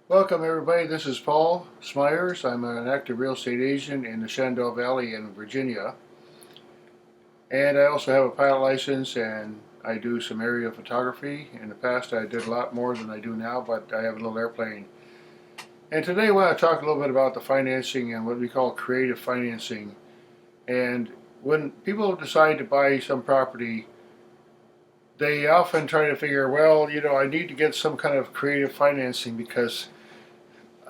Welcome everybody, this is Paul Smyers. I'm an active real estate agent in the Shenandoah Valley in Virginia. And I also have a pilot license and I do some aerial photography. In the past I did a lot more than I do now, but I have a little airplane. And today I want to talk a little bit about the financing and what we call creative financing. And when people decide to buy some property, they often try to figure, well, I need to get some kind of creative financing because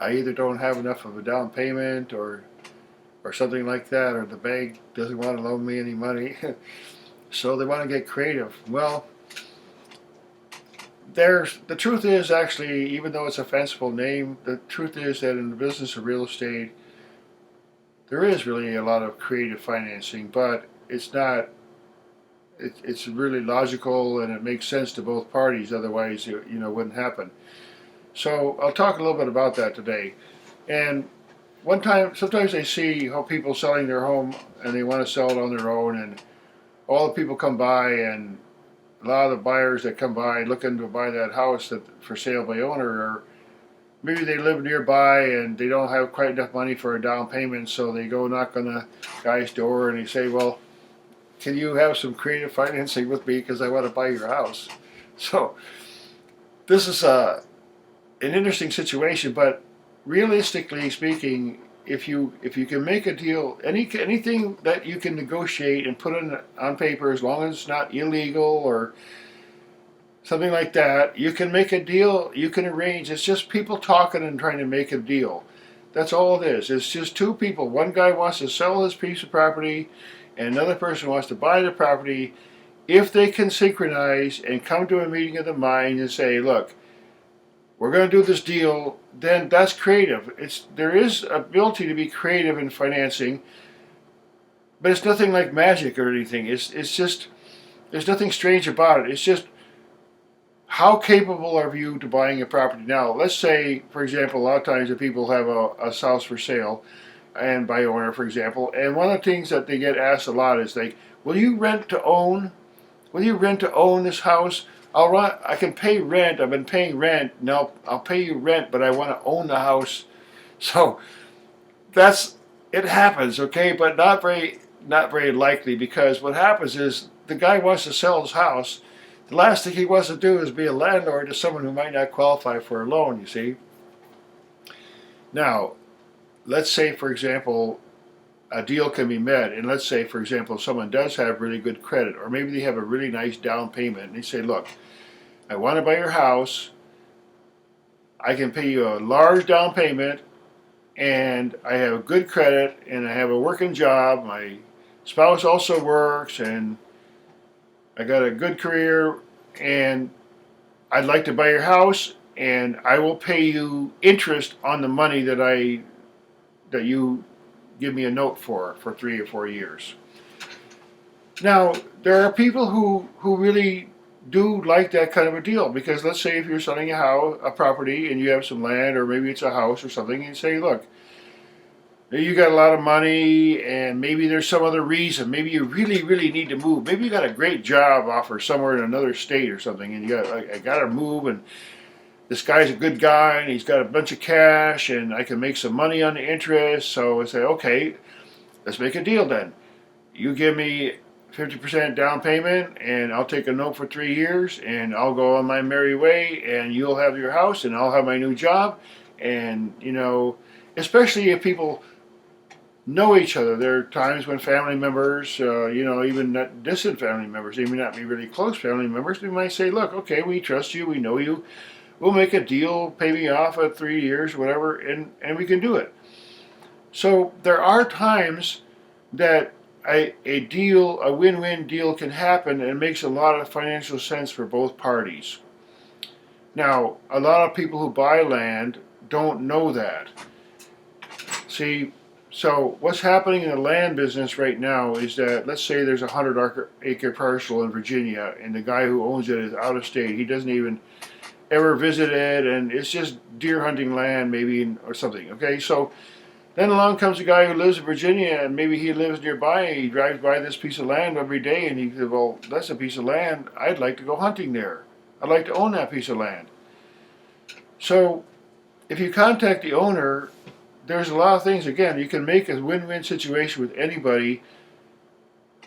I either don't have enough of a down payment or something like that, or the bank doesn't want to loan me any money. So they want to get creative. Well, the truth is actually, even though it's a fanciful name, the truth is that in the business of real estate, there is really a lot of creative financing, but it's not. It's really logical and it makes sense to both parties. Otherwise, it wouldn't happen. So I'll talk a little bit about that today. And sometimes I see how people selling their home and they want to sell it on their own, and all the people come by, and a lot of the buyers that come by looking to buy that house that for sale by owner, or maybe they live nearby and they don't have quite enough money for a down payment, so they go knock on the guy's door and they say, "Well, can you have some creative financing with me because I want to buy your house?" So this is an interesting situation, but realistically speaking, if you can make a deal, anything that you can negotiate and put on paper, as long as it's not illegal or something like that, you can make a deal. You can arrange. It's just people talking and trying to make a deal. That's all it is. It's just two people. One guy wants to sell his piece of property, and another person wants to buy the property. If they can synchronize and come to a meeting of the mind and say, "Look, we're going to do this deal," then that's creative. There is ability to be creative in financing, but it's nothing like magic or anything. It's just there's nothing strange about it. It's just how capable are you to buying a property. Now, let's say, for example, a lot of times if people have a house for sale and by owner, for example, and one of the things that they get asked a lot is like, "Will you rent to own? Will you rent to own this house?" I can pay rent. I've been paying rent. No, I'll pay you rent, but I want to own the house. So it happens, okay, but not very likely, because what happens is the guy wants to sell his house. The last thing he wants to do is be a landlord to someone who might not qualify for a loan, you see. Now, let's say, for example, a deal can be met, and let's say, for example, someone does have really good credit, or maybe they have a really nice down payment, and they say, "Look, I want to buy your house. I can pay you a large down payment, and I have good credit, and I have a working job. My spouse also works, and I got a good career, and I'd like to buy your house, and I will pay you interest on the money that you give me a note for 3 or 4 years." Now, there are people who really do like that kind of a deal, because let's say if you're selling a property and you have some land, or maybe it's a house or something, and you say, "Look, you got a lot of money, and maybe there's some other reason. Maybe you really, really need to move. Maybe you got a great job offer somewhere in another state or something, and I got to move, and this guy's a good guy, and he's got a bunch of cash, and I can make some money on the interest." So I say, "Okay, let's make a deal then. You give me 50% down payment, and I'll take a note for 3 years, and I'll go on my merry way, and you'll have your house, and I'll have my new job." And, especially if people know each other. There are times when family members, even not distant family members, they may not be really close family members, they might say, "Look, okay, we trust you, we know you, we'll make a deal, pay me off at 3 years, whatever, and we can do it." So there are times that a win-win deal can happen, and it makes a lot of financial sense for both parties. Now, a lot of people who buy land don't know that. See, so what's happening in the land business right now is that, let's say there's a 100-acre parcel in Virginia, and the guy who owns it is out of state. He doesn't even ever visit it, and it's just deer hunting land, maybe, or something. Okay, so then along comes a guy who lives in Virginia, and maybe he lives nearby, and he drives by this piece of land every day, and he says, "Well, that's a piece of land. I'd like to go hunting there. I'd like to own that piece of land." So if you contact the owner, there's a lot of things. Again, you can make a win-win situation with anybody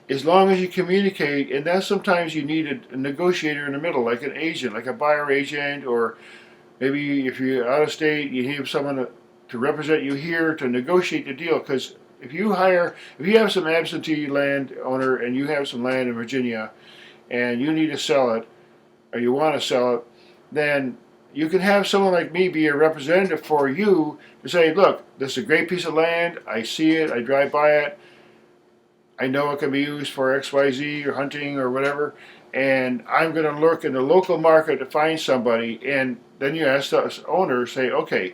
as long as you communicate. And then sometimes you need a negotiator in the middle, like an agent, like a buyer agent, or maybe if you're out of state, you have someone to represent you here to negotiate the deal. Because if you have some absentee land owner and you have some land in Virginia and you need to sell it or you want to sell it, then you can have someone like me be a representative for you to say, look, this is a great piece of land. I see it. I drive by it. I know it can be used for XYZ or hunting or whatever. And I'm going to look in the local market to find somebody. And then you ask the owner, say, okay,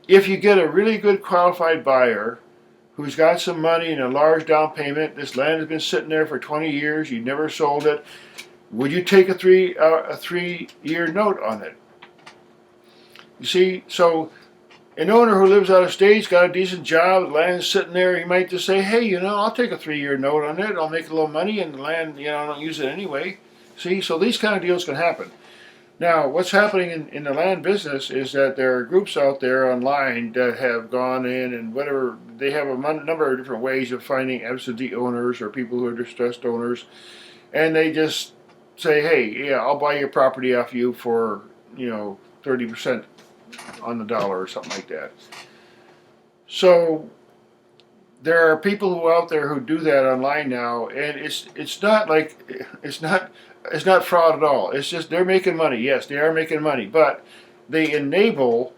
if you get a really good qualified buyer who's got some money and a large down payment, this land has been sitting there for 20 years, you never sold it, would you take a 3-year note on it? You see, so an owner who lives out of state's got a decent job, the land's sitting there, he might just say, hey, I'll take a 3-year note on it, I'll make a little money, and the land, I don't use it anyway. See, so these kind of deals can happen. Now, what's happening in the land business is that there are groups out there online that have gone in and whatever, they have a number of different ways of finding absentee owners or people who are distressed owners, and they just say, hey, yeah, I'll buy your property off you for, 30% on the dollar or something like that. So there are people who out there who do that online now, and it's not fraud at all. It's just they're making money. Yes, they are making money, but they enable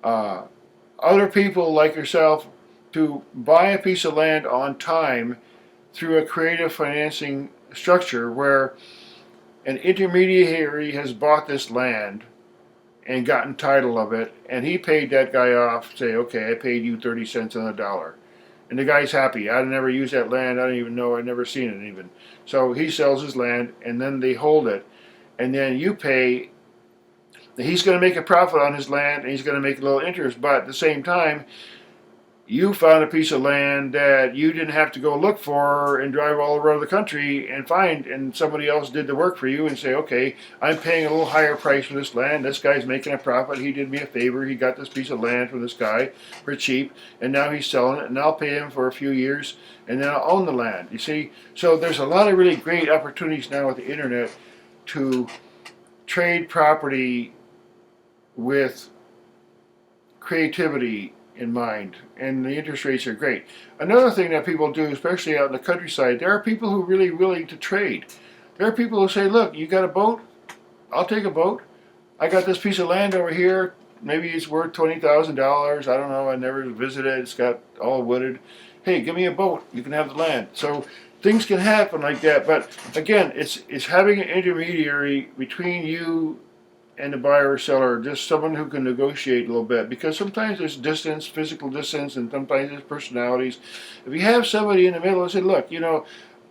other people like yourself to buy a piece of land on time through a creative financing structure where an intermediary has bought this land and gotten title of it, and he paid that guy off, say, okay, I paid you 30 cents on the dollar. And the guy's happy. I never used that land. I don't even know. I've never seen it even. So he sells his land, and then they hold it. And then you pay. He's going to make a profit on his land, and he's going to make a little interest. But at the same time, you found a piece of land that you didn't have to go look for and drive all around the country and find, and somebody else did the work for you and say, okay, I'm paying a little higher price for this land. This guy's making a profit. He did me a favor. He got this piece of land from this guy for cheap, and now he's selling it, and I'll pay him for a few years, and then I'll own the land. You see? So there's a lot of really great opportunities now with the internet to trade property with creativity in mind, and the interest rates are great. Another thing that people do, especially out in the countryside, there are people who are really willing to trade. There are people who say, look, you got a boat? I'll take a boat. I got this piece of land over here. Maybe it's worth $20,000. I don't know. I never visited. It's got all wooded. Hey, give me a boat. You can have the land. So things can happen like that. But again, it's having an intermediary between you and the buyer or seller, just someone who can negotiate a little bit, because sometimes there's distance, physical distance, and sometimes there's personalities. If you have somebody in the middle and say, look,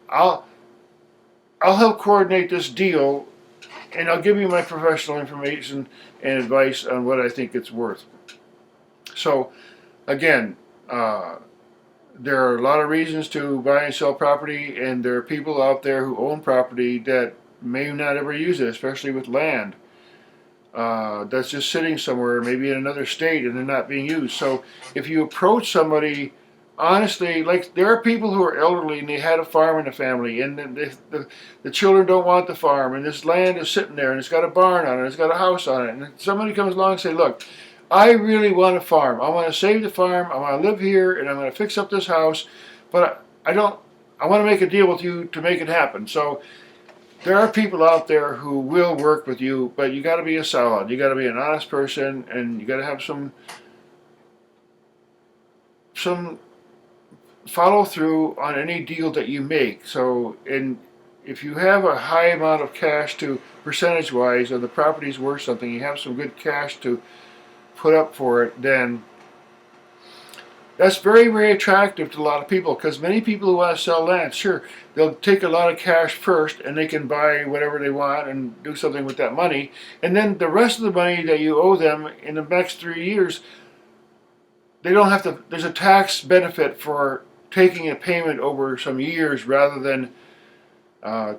I'll help coordinate this deal, and I'll give you my professional information and advice on what I think it's worth. So again, there are a lot of reasons to buy and sell property, and there are people out there who own property that may not ever use it, especially with land. That's just sitting somewhere, maybe in another state, and they're not being used. So if you approach somebody honestly, like there are people who are elderly and they had a farm in the family, and the children don't want the farm, and this land is sitting there, and it's got a barn on it, it's got a house on it, and somebody comes along and say, look, I really want a farm. I want to save the farm. I want to live here, and I'm going to fix up this house, but I want to make a deal with you to make it happen. So there are people out there who will work with you, but you got to be a solid. You got to be an honest person, and you got to have some follow through on any deal that you make. So, if you have a high amount of cash to percentage-wise, and the property's worth something, you have some good cash to put up for it, then that's very, very attractive to a lot of people, because many people who want to sell land, sure, they'll take a lot of cash first and they can buy whatever they want and do something with that money, and then the rest of the money that you owe them in the next 3 years, they don't have to, there's a tax benefit for taking a payment over some years rather than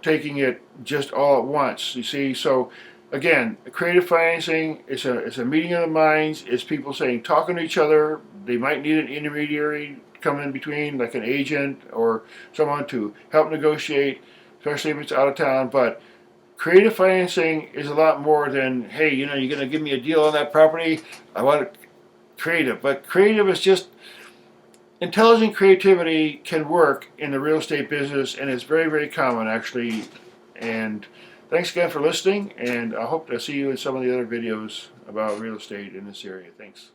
taking it just all at once, you see. So again, creative financing is a meeting of the minds. It's people talking to each other. They might need an intermediary come in between, like an agent or someone to help negotiate, especially if it's out of town. But creative financing is a lot more than, hey, you're going to give me a deal on that property. I want it creative. But creative is just intelligent creativity can work in the real estate business, and it's very, very common actually. And thanks again for listening, and I hope to see you in some of the other videos about real estate in this area. Thanks.